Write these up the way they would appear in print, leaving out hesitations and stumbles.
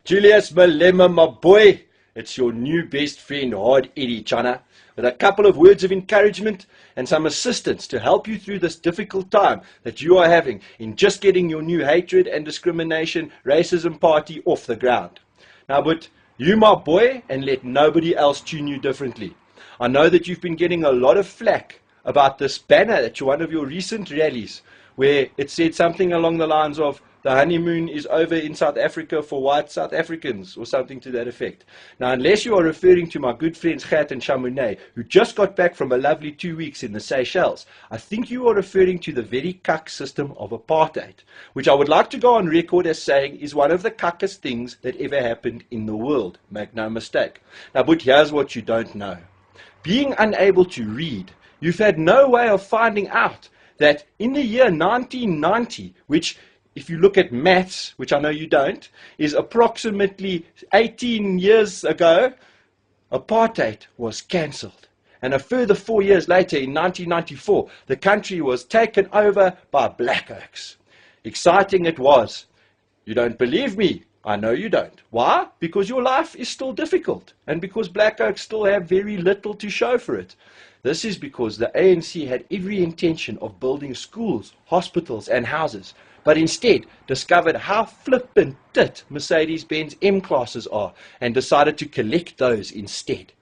Julius Malema, my boy, it's your new best friend, Hard Eddie Chana, with a couple of words of encouragement and some assistance to help you through this difficult time that you are having in just getting your new hatred and discrimination, racism party off the ground. Now, but you, my boy, and let nobody else tune you differently. I know that you've been getting a lot of flack about this banner at one of your recent rallies, where it said something along the lines of, the honeymoon is over in South Africa for white South Africans, or something to that effect. Now, unless you are referring to my good friends Gert and Chamonix, who just got back from a lovely 2 weeks in the Seychelles, I think you are referring to the very cuck system of apartheid, which I would like to go on record as saying is one of the cuckest things that ever happened in the world. Make no mistake. Now, but here's what you don't know. Being unable to read, you've had no way of finding out that in the year 1990, which, if you look at maths, which I know you don't, is approximately 18 years ago, apartheid was cancelled. And a further 4 years later, in 1994, the country was taken over by black oaks. Exciting it was. You don't believe me? I know you don't. Why? Because your life is still difficult, and because black oaks still have very little to show for it. This is because the ANC had every intention of building schools, hospitals and houses, but instead discovered how flippin' tit Mercedes-Benz M-classes are and decided to collect those instead.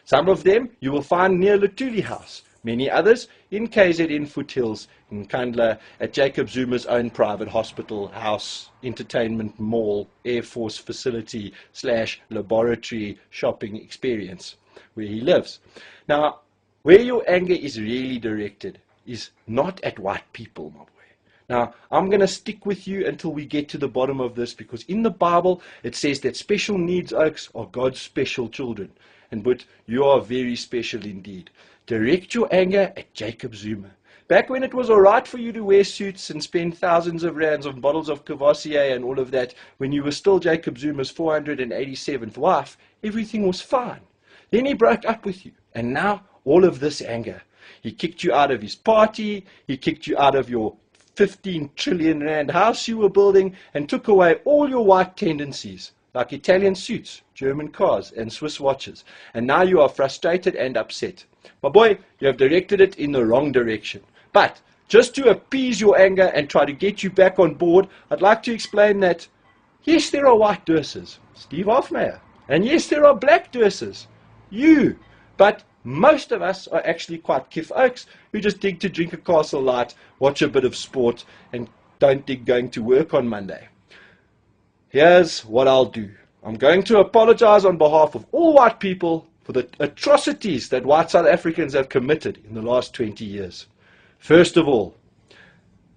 Some of them you will find near Lutuli House, many others in KZN foothills, in Kandla, at Jacob Zuma's own private hospital, house, entertainment mall, Air Force facility / laboratory shopping experience, where he lives. Now, where your anger is really directed is not at white people, my boy. Now, I'm going to stick with you until we get to the bottom of this, because in the Bible, it says that special needs oaks are God's special children. But you are very special indeed. Direct your anger at Jacob Zuma. Back when it was all right for you to wear suits and spend thousands of rands on bottles of Cavassier and all of that, when you were still Jacob Zuma's 487th wife, everything was fine. Then he broke up with you, and now all of this anger. He kicked you out of his party, he kicked you out of your 15 trillion rand house you were building, and took away all your white tendencies, like Italian suits, German cars, and Swiss watches. And now you are frustrated and upset. My boy, you have directed it in the wrong direction. But just to appease your anger and try to get you back on board, I'd like to explain that, yes, there are white Dursers, Steve Hofmeyer, and yes, there are black Dursers, you. But most of us are actually quite kif oaks who just dig to drink a Castle Light, watch a bit of sport, and don't dig going to work on Monday. Here's what I'll do. I'm going to apologize on behalf of all white people for the atrocities that white South Africans have committed in the last 20 years. First of all,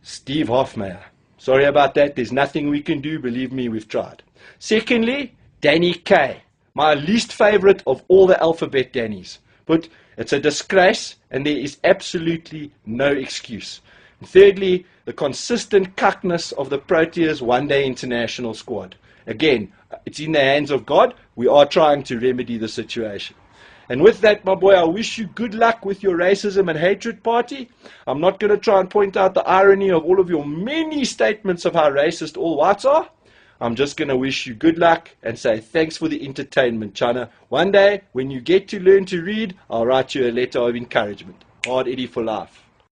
Steve Hofmeyer. Sorry about that. There's nothing we can do. Believe me, we've tried. Secondly, Danny K, my least favorite of all the alphabet Dannys. But it's a disgrace, and there is absolutely no excuse. And thirdly, the consistent cuckness of the Proteas One Day International squad. Again, it's in the hands of God. We are trying to remedy the situation. And with that, my boy, I wish you good luck with your racism and hatred party. I'm not going to try and point out the irony of all of your many statements of how racist all whites are. I'm just going to wish you good luck and say thanks for the entertainment, Chana. One day, when you get to learn to read, I'll write you a letter of encouragement. Hard Eddie for life.